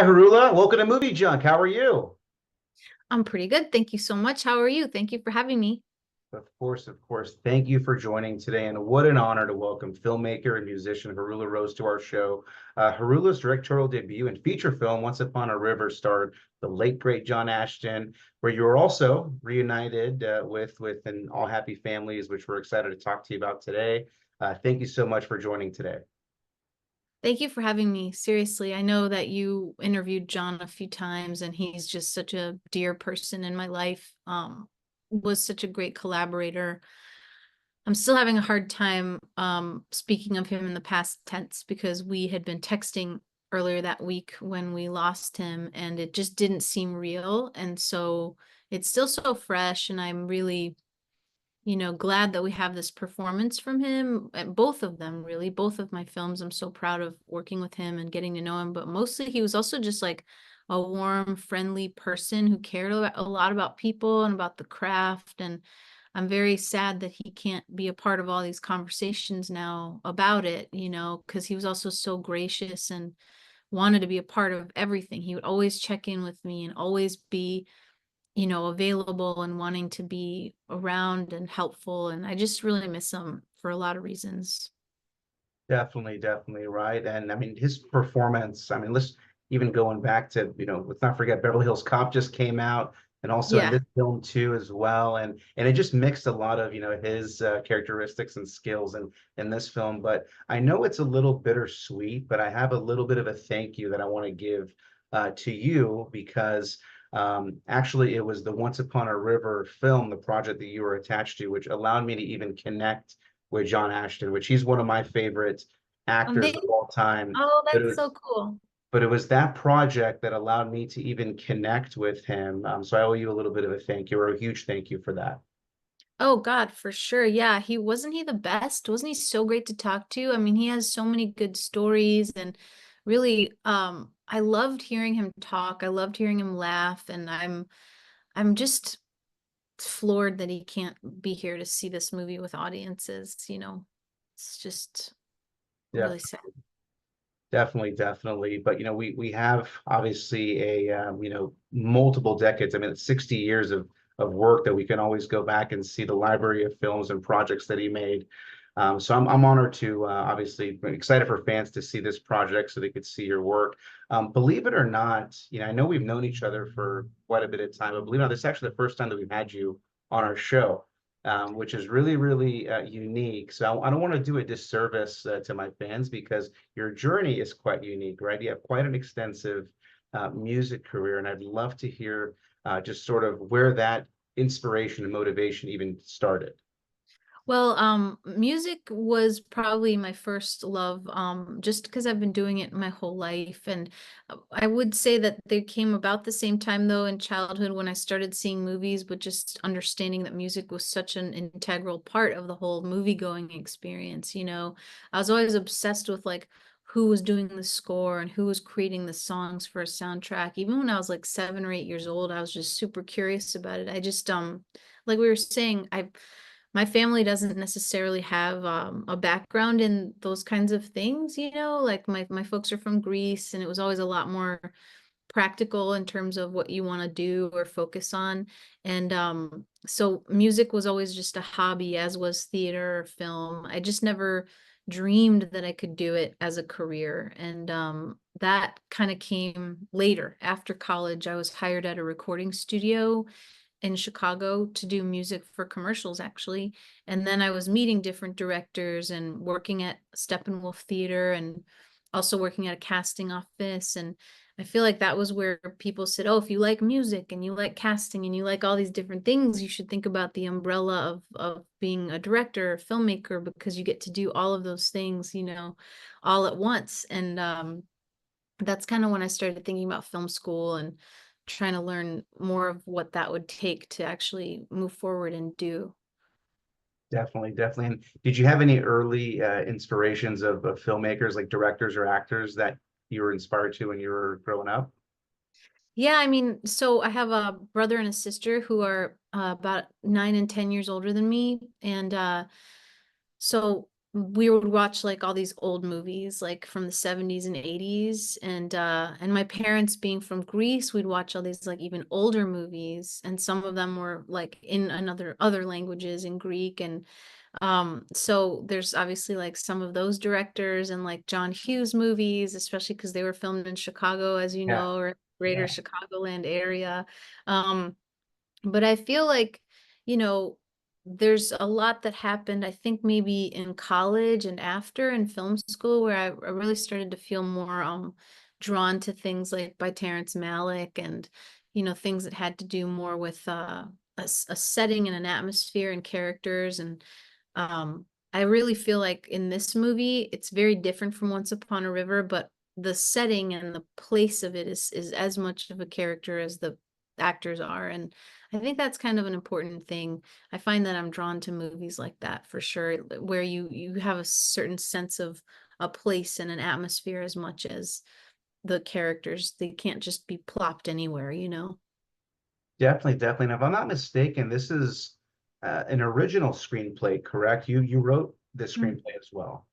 Hi, Haroula. Welcome to Movie Junk. How are you? I'm pretty good. Thank you so much. How are you? Thank you for having me. Of course, of course. Thank you for joining today, and what an honor to welcome filmmaker and musician Haroula Rose to our show. Harula's directorial debut and feature film, Once Upon a River, starred the late great John Ashton, where you were also reunited with an All Happy Families, which we're excited to talk to you about today. Thank you so much for joining today. Thank you for having me. Seriously, I know that you interviewed John a few times and he's just such a dear person in my life. Was such a great collaborator. I'm still having a hard time speaking of him in the past tense because we had been texting earlier that week when we lost him and it just didn't seem real. And so it's still so fresh and I'm really glad that we have this performance from him. Both of them, really, both of my films. I'm so proud of working with him and getting to know him. But mostly, he was also just like a warm, friendly person who cared a lot about people and about the craft. And I'm very sad that he can't be a part of all these conversations now about it, because he was also so gracious and wanted to be a part of everything. He would always check in with me and always be available and wanting to be around and helpful. And I just really miss him for a lot of reasons. Definitely, definitely right. And I mean, his performance, I mean, let's even going back to, let's not forget Beverly Hills Cop just came out and also in Yeah. this film too as well. And it just mixed a lot of, his characteristics and skills in this film. But I know it's a little bittersweet, but I have a little bit of a thank you that I want to give to you because actually it was the Once Upon a River film, the project that you were attached to, which allowed me to even connect with John Ashton, which he's one of my favorite actors of They, all time. oh, But it that's so was cool. but it was that project that allowed me to even connect with him. So I owe you a little bit of a thank you or a huge thank you for that. Oh God, for sure. Yeah, he the best? Wasn't he so great to talk to? I mean, he has so many good stories and really I loved hearing him talk. I loved hearing him laugh and I'm just floored that he can't be here to see this movie with audiences. It's just Yeah, really sad. definitely, definitely. But we have obviously a multiple decades. I mean, it's 60 years of work that we can always go back and see the library of films and projects that he made. So I'm honored to obviously excited for fans to see this project so they could see your work. Believe it or not, I know we've known each other for quite a bit of time, but believe it or not, this is actually the first time that we've had you on our show. Which is really, really unique. So I don't want to do a disservice to my fans because your journey is quite unique, right? You have quite an extensive music career, and I'd love to hear just sort of where that inspiration and motivation even started. Well, music was probably my first love, just because I've been doing it my whole life. And I would say that they came about the same time, though, in childhood when I started seeing movies, but just understanding that music was such an integral part of the whole movie going experience. I was always obsessed with like who was doing the score and who was creating the songs for a soundtrack. Even when I was like 7 or 8 years old, I was just super curious about it. I just, like we were saying, my family doesn't necessarily have a background in those kinds of things, like my folks are from Greece and it was always a lot more practical in terms of what you want to do or focus on. And so music was always just a hobby, as was theater or film. I just never dreamed that I could do it as a career. And that kind of came later after college. I was hired at a recording studio in Chicago to do music for commercials actually. And then I was meeting different directors and working at Steppenwolf Theater and also working at a casting office. And I feel like that was where people said, oh, if you like music and you like casting and you like all these different things, you should think about the umbrella of being a director or filmmaker because you get to do all of those things, all at once. And that's kind of when I started thinking about film school and trying to learn more of what that would take to actually move forward and do. Definitely, definitely. And did you have any early inspirations of filmmakers, like directors or actors that you were inspired to when you were growing up? Yeah, I mean, so I have a brother and a sister who are about 9 and 10 years older than me. And so we would watch like all these old movies like from the 70s and 80s, and my parents being from Greece, we'd watch all these like even older movies, and some of them were like in another other languages in Greek. And so there's obviously like some of those directors and like John Hughes movies, especially because they were filmed in Chicago, as you Yeah, know, or greater yeah, Chicagoland area. um but I feel like, you know, there's a lot that happened, I think maybe in college and after in film school, where I really started to feel more drawn to things like by Terrence Malick, and, you know, things that had to do more with a setting and an atmosphere and characters. And I really feel like in this movie, it's very different from Once Upon a River, but the setting and the place of it is as much of a character as the actors are. And I think that's kind of an important thing. I find that I'm drawn to movies like that for sure, where you have a certain sense of a place and an atmosphere as much as the characters. They can't just be plopped anywhere, you know? definitely, definitely. And if I'm not mistaken, this is an original screenplay, correct? You wrote the screenplay as well.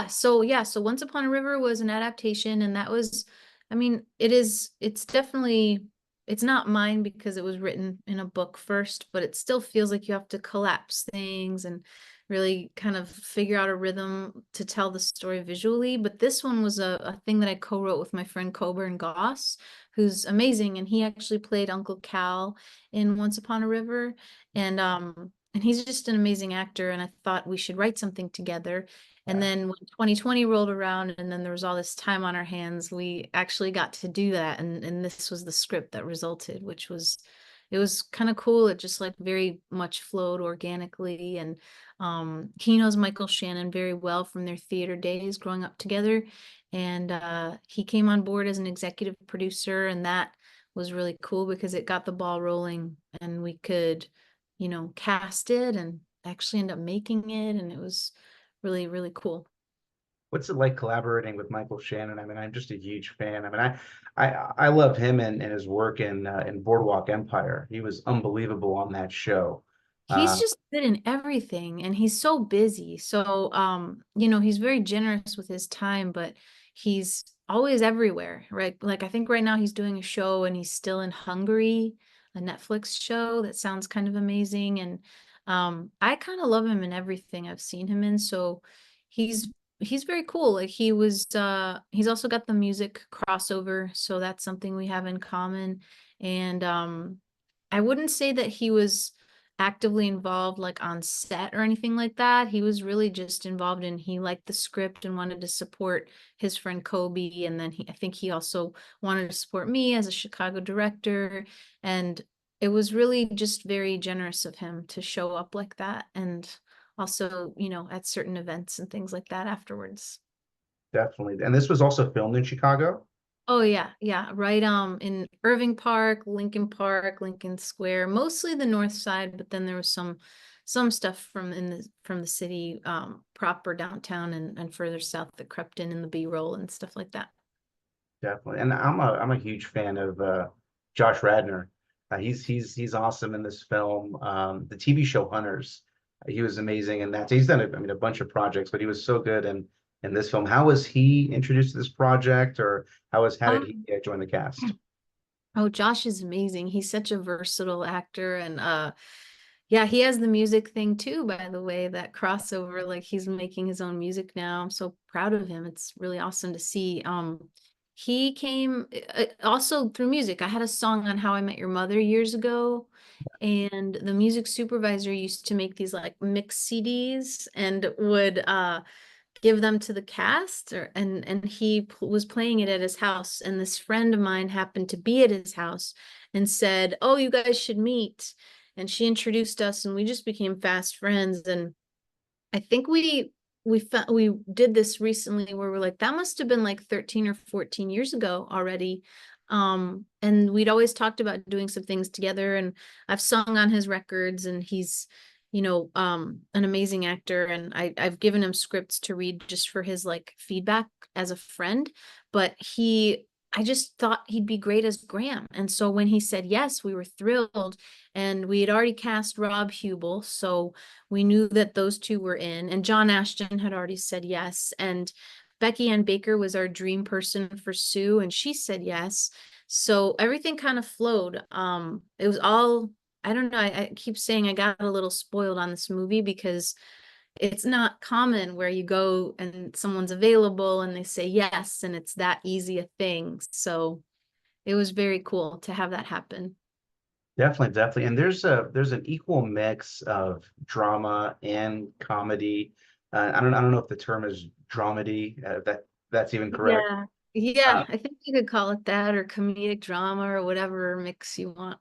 So Once Upon a River was an adaptation, and that was, I mean, it's definitely, it's not mine because it was written in a book first, but it still feels like you have to collapse things and really kind of figure out a rhythm to tell the story visually. But this one was a thing that I co-wrote with my friend Coburn Goss, who's amazing, and he actually played Uncle Cal in Once Upon a River. And he's just an amazing actor, and I thought we should write something together. And Yeah, then when 2020 rolled around and then there was all this time on our hands, we actually got to do that. And this was the script that resulted, which was, it was kind of cool. It just like very much flowed organically. And he knows Michael Shannon very well from their theater days growing up together. And he came on board as an executive producer, and that was really cool because it got the ball rolling, and we could, you know, cast it and actually end up making it. And it was really, really cool. what's it like collaborating with Michael Shannon? I mean, I'm just a huge fan. I mean, I love him and his work in Boardwalk Empire. He was unbelievable on that show. He's Uh, just good in everything, and he's so busy. So, you know, he's very generous with his time, but he's always everywhere, right? Like I think right now he's doing a show and he's still in Hungary, a Netflix show that sounds kind of amazing. And I kind of love him in everything I've seen him in. So he's he's very cool. Like he's also got the music crossover, so that's something we have in common. And I wouldn't say that he was actively involved like on set or anything like that. He was really just involved in, he liked the script and wanted to support his friend Kobe. And then I think he also wanted to support me as a Chicago director. And it was really just very generous of him to show up like that. And also, you know, at certain events and things like that afterwards. Definitely. And this was also filmed in Chicago. Oh yeah, yeah, right. In Irving Park, Lincoln Park, Lincoln Square, mostly the north side, but then there was some stuff from the city proper downtown and further south that crept in the B-roll and stuff like that. Definitely. And I'm a huge fan of Josh Radnor. He's awesome in this film. The TV show Hunters, he was amazing in that. He's done I mean a bunch of projects, but he was so good in this film. How was he introduced to this project, or how did he Um, join the cast? Oh, Josh is amazing. He's such a versatile actor, and yeah, he has the music thing too, by the way, that crossover, like he's making his own music now. I'm so proud of him. It's really awesome to see. He came also through music. I had a song on How I Met Your Mother years ago, and the music supervisor used to make these like mix CDs and would give them to the cast, and he was playing it at his house, and this friend of mine happened to be at his house and said, "Oh, you guys should meet." And she introduced us, and we just became fast friends. And I think we did this recently where we're like, that must have been like 13 or 14 years ago already. And we'd always talked about doing some things together, and I've sung on his records, and he's, you know, an amazing actor. And I've given him scripts to read just for his like feedback as a friend. But he I just thought he'd be great as Graham. And so when he said yes, we were thrilled. And we had already cast Rob Huebel, so we knew that those two were in. And John Ashton had already said yes. And Becky Ann Baker was our dream person for Sue, and she said yes. So everything kind of flowed. It was all, I don't know, I keep saying I got a little spoiled on this movie because it's not common where you go and someone's available and they say yes, and it's that easy a thing. So it was very cool to have that happen. Definitely, definitely. And there's an equal mix of drama and comedy. I don't know if the term is dramedy, that's even correct. Yeah. Yeah, Uh, I think you could call it that, or comedic drama, or whatever mix you want.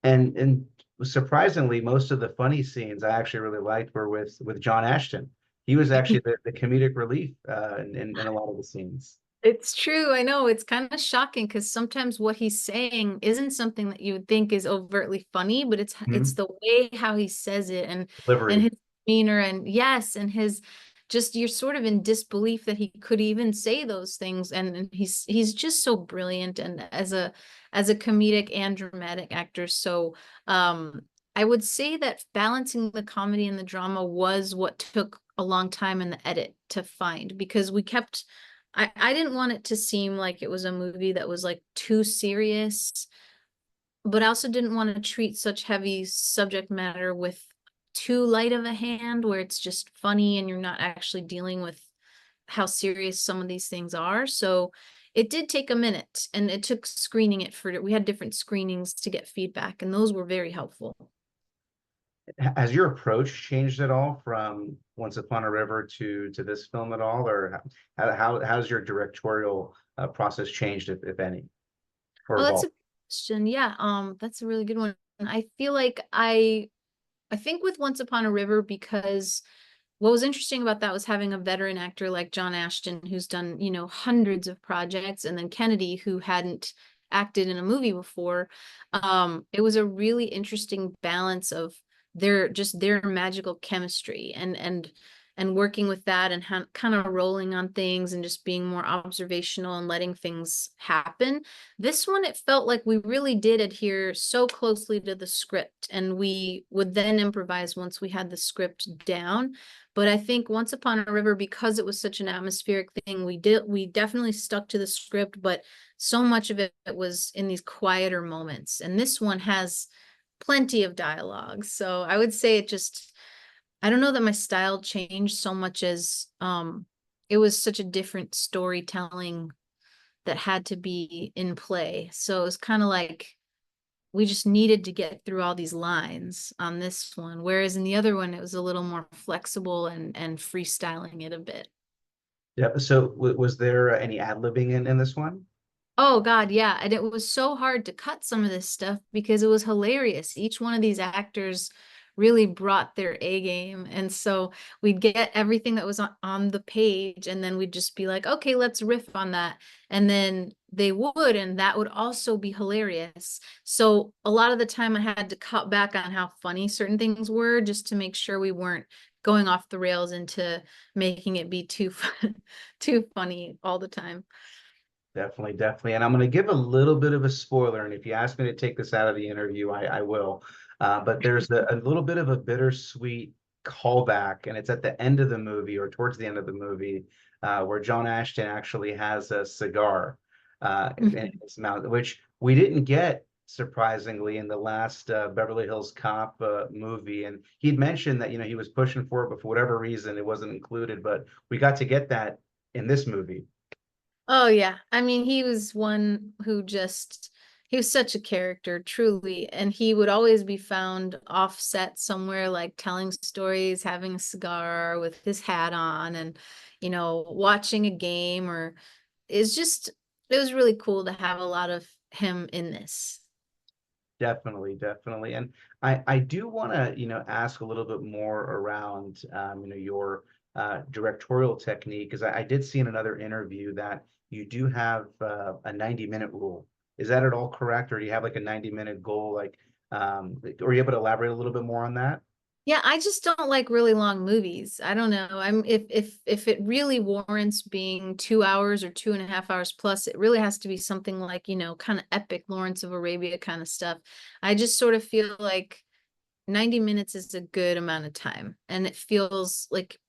and surprisingly, most of the funny scenes I actually really liked were with John Ashton. He was actually the comedic relief in a lot of the scenes. It's true. I know it's kind of shocking because sometimes what he's saying isn't something that you would think is overtly funny, but it's Mhm. the way how he says it and Delivery. his demeanor, and yes, and his just you're sort of in disbelief that he could even say those things, and he's just so brilliant and as a comedic and dramatic actor. So I would say that balancing the comedy and the drama was what took a long time in the edit to find, because we kept I didn't want it to seem like it was a movie that was like too serious, but I also didn't want to treat such heavy subject matter with too light of a hand where it's just funny and you're not actually dealing with how serious some of these things are. So it did take a minute, and it took screening it for we had different screenings to get feedback, and those were very helpful. Has your approach changed at all from Once Upon a River to this film at all, or how's your directorial process changed, if any, or Oh, that's a evolved? good question. Yeah, that's a really good one. I feel like I think with Once Upon a River, because what was interesting about that was having a veteran actor like John Ashton, who's done, hundreds of projects, and then Kennedy, who hadn't acted in a movie before. It was a really interesting balance of their magical chemistry and working with that and kind of rolling on things and just being more observational and letting things happen. This one, it felt like we really did adhere so closely to the script, and we would then improvise once we had the script down. But I think Once Upon a River, because it was such an atmospheric thing, we definitely stuck to the script, but so much of it was in these quieter moments. And this one has plenty of dialogue. So I would say I don't know that my style changed so much as it was such a different storytelling that had to be in play. So it was kind of like we just needed to get through all these lines on this one, whereas in the other one it was a little more flexible and freestyling it a bit. Yeah. So was there any ad-libbing in this one? Oh God, yeah. And it was so hard to cut some of this stuff because it was hilarious. Each one of these actors really brought their A game. And so we'd get everything that was on the page, and then we'd just be like, okay, let's riff on that. And then they would, and that would also be hilarious. So a lot of the time I had to cut back on how funny certain things were just to make sure we weren't going off the rails into making it be too too funny all the time. Definitely, definitely. And I'm going to give a little bit of a spoiler. And if you ask me to take this out of the interview, I will. But there's a little bit of a bittersweet callback, and it's at the end of the movie or towards the end of the movie, where John Ashton actually has a cigar in his mouth, which we didn't get surprisingly in the last Beverly Hills Cop movie. And he'd mentioned that, he was pushing for it, but for whatever reason, it wasn't included. But we got to get that in this movie. Oh yeah. I mean, he was one who just he was such a character, truly. And he would always be found offset somewhere, like telling stories, having a cigar with his hat on, and watching a game, or it's just it was really cool to have a lot of him in this. Definitely, definitely. And I do want to, ask a little bit more around, your directorial technique, because I did see in another interview that you do have a 90-minute rule. Is that at all correct? Or do you have like a 90-minute goal? Like, are you able to elaborate a little bit more on that? Yeah, I just don't like really long movies. I don't know. I'm if it really warrants being 2 hours or 2.5 hours plus, it really has to be something like, kind of epic Lawrence of Arabia kind of stuff. I just sort of feel like 90 minutes is a good amount of time. And it feels like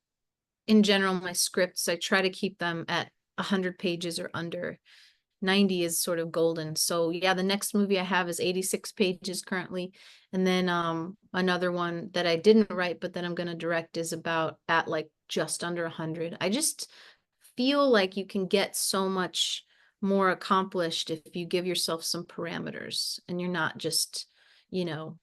in general, my scripts, I try to keep them at 100 pages or under. 90 is sort of golden. So yeah, the next movie I have is 86 pages currently. And then another one that I didn't write, but that I'm gonna direct is about at like just under 100. I just feel like you can get so much more accomplished if you give yourself some parameters and you're not just, you know,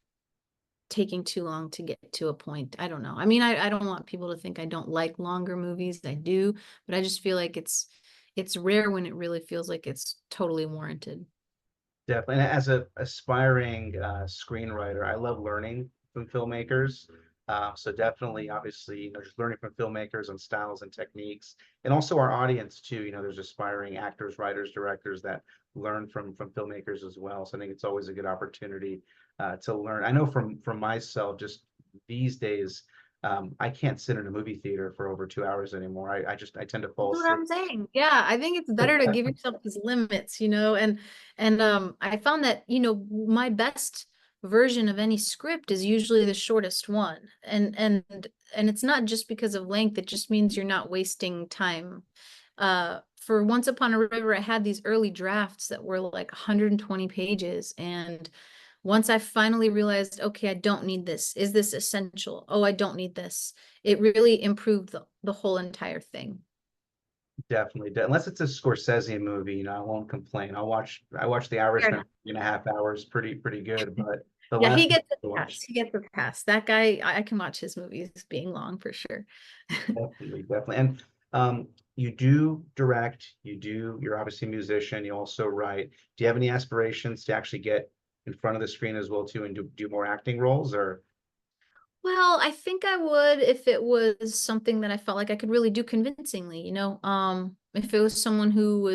taking too long to get to a point. I don't know. I mean, I don't want people to think I don't like longer movies. I do, but I just feel like it's rare when it really feels like it's totally warranted. Definitely. And as a aspiring screenwriter, I love learning from filmmakers. So definitely, obviously, just learning from filmmakers on styles and techniques, and also our audience too. There's aspiring actors, writers, directors that learn from filmmakers as well. So I think it's always a good opportunity to learn. I know from myself, just these days, I can't sit in a movie theater for over 2 hours anymore. I tend to fall That's what asleep. I'm saying. Yeah, I think it's better to give yourself these limits, and I found that, my best version of any script is usually the shortest one. And it's not just because of length, it just means you're not wasting time. For Once Upon a River, I had these early drafts that were like 120 pages, and once I finally realized, okay, I don't need this. Is this essential? Oh, I don't need this. It really improved the whole entire thing. Definitely. Unless it's a Scorsese movie, I won't complain. I watch The Fair Irishman enough. in 2.5 hours, pretty good. But the Yeah, last he one gets a I pass. watched, He gets a pass. That guy, I can watch his movies being long for sure. definitely. And you do direct, you're obviously a musician, you also write. Do you have any aspirations to actually get in front of the screen as well too and do more acting roles or Well, I think I would if it was something that I felt like I could really do convincingly, if it was someone who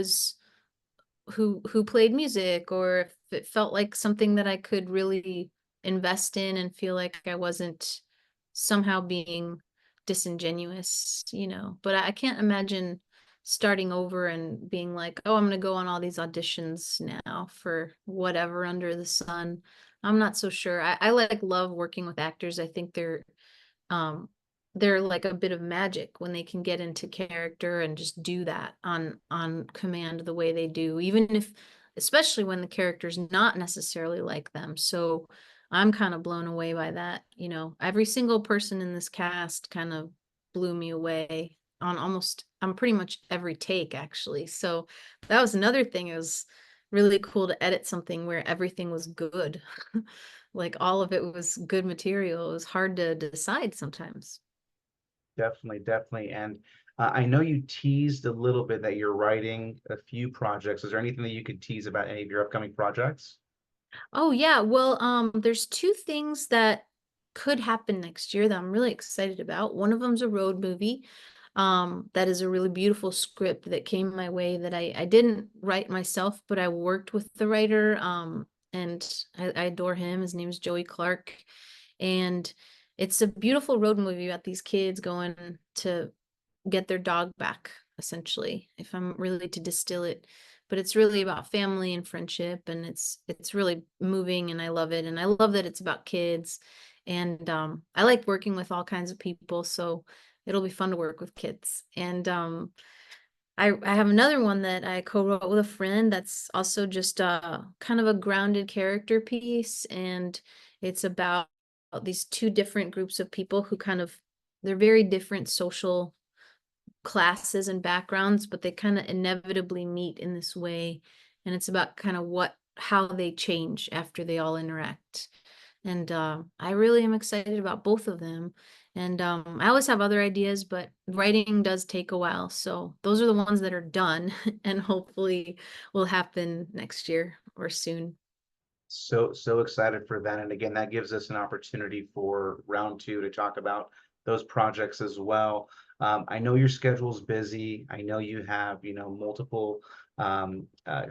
played music, or if it felt like something that I could really invest in and feel like I wasn't somehow being disingenuous, But I can't imagine starting over and being like, oh, I'm gonna go on all these auditions now for whatever under the sun. I'm not so sure. I like love working with actors. I think um they're like a bit of magic when they can get into character and just do that on command the way they do, even if especially when the character's not necessarily like them. So I'm kind of blown away by that. Every single person in this cast kind of blew me away on pretty much every take, actually. So that was another thing. It was really cool to edit something where everything was good. Like all of it was good material. It was hard to decide sometimes. definitely. And I know you teased a little bit that you're writing a few projects. Is there anything that you could tease about any of your upcoming projects? Oh yeah, well, there's two things that could happen next year that I'm really excited about. One of them's a road movie. That is a really beautiful script that came my way that I didn't write myself, but I worked with the writer. And I adore him. His name's Joey Clark. And it's a beautiful road movie about these kids going to get their dog back, essentially, if I'm really to distill it. But it's really about family and friendship, and it's really moving, and I love it. And I love that it's about kids. And I like working with all kinds of people, so it'll be fun to work with kids. And I have another one that I co-wrote with a friend that's also just kind of a grounded character piece, and it's about these two different groups of people who they're very different social classes and backgrounds, but they kind of inevitably meet in this way. And it's about kind of how they change after they all interact. And I really am excited about both of them. And I always have other ideas, but writing does take a while. So those are the ones that are done and hopefully will happen next year or soon. So excited for that. And again, that gives us an opportunity for round two to talk about those projects as well. I know your schedule's busy. I know you have, multiple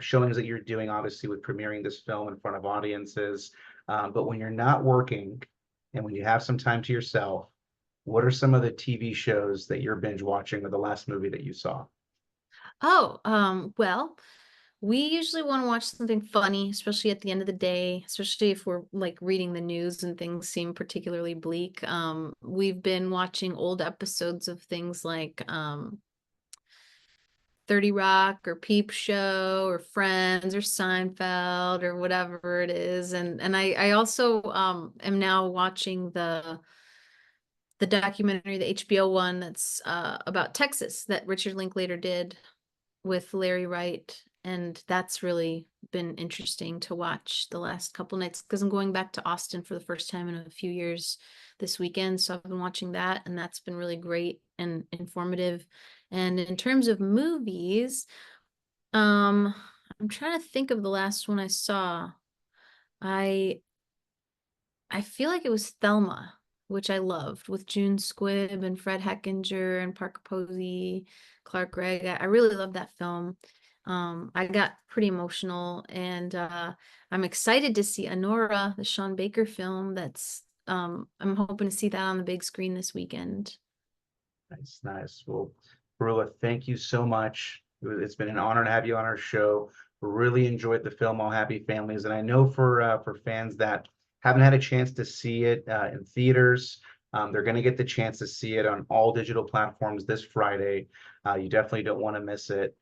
showings that you're doing, obviously, with premiering this film in front of audiences. But when you're not working and when you have some time to yourself, what are some of the TV shows that you're binge watching or the last movie that you saw? Oh, well, we usually want to watch something funny, especially at the end of the day, especially if we're like reading the news and things seem particularly bleak. We've been watching old episodes of things like 30 Rock or Peep Show or Friends or Seinfeld or whatever it is. And I also am now watching the documentary, the HBO one that's about Texas that Richard Linklater did with Larry Wright. And that's really been interesting to watch the last couple nights because I'm going back to Austin for the first time in a few years this weekend. So I've been watching that, and that's been really great and informative. And in terms of movies, um, I'm trying to think of the last one I saw. I I feel like it was Thelma, which I loved, with June Squibb and Fred Hechinger and Parker Posey, Clark Gregg. I really love that film. I got pretty emotional, and I'm excited to see Honora, the Sean Baker film. I'm hoping to see that on the big screen this weekend. Nice, nice. Well, Haroula, thank you so much. It's been an honor to have you on our show. Really enjoyed the film All Happy Families, and I know for fans that haven't had a chance to see it in theaters, they're going to get the chance to see it on all digital platforms this Friday. You definitely don't want to miss it.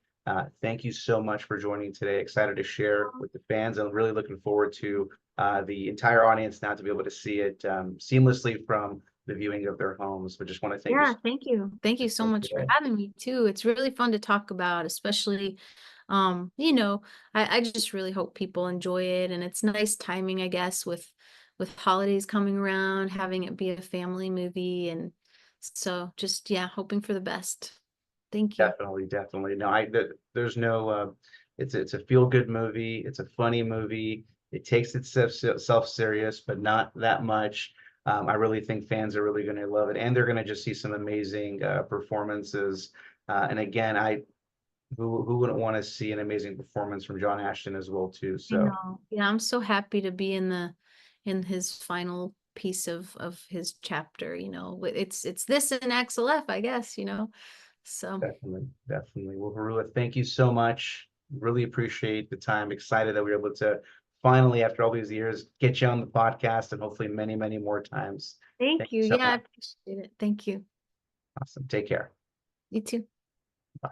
Thank you so much for joining today. Excited to share with the fans, and really looking forward to the entire audience now to be able to see it seamlessly from the viewing of their homes. But just want to thank you Yeah, so thank you. Thank you much so for much for today. having me too. It's really fun to talk about, especially, you know, I just really hope people enjoy it. And it's nice timing, I guess, with holidays coming around, having it be a family movie. And so just, yeah, hoping for the best. Thank you. Definitely, definitely. No, there's no it's a feel good movie. It's a funny movie. It takes itself serious, but not that much. I really think fans are really going to love it, and they're going to just see some amazing performances. And again, I who wouldn't want to see an amazing performance from John Ashton as well too. I So know. Yeah, I'm so happy to be in his final piece of his chapter, you know. It's this and Axel F, I guess, you know. So definitely, definitely. Well, Harula, thank you so much. Really appreciate the time. Excited that we were able to finally, after all these years, get you on the podcast and hopefully many, many more times. Thank thank you you. so Yeah, I much. appreciate it. Thank you. Awesome. Take care. You too. Bye.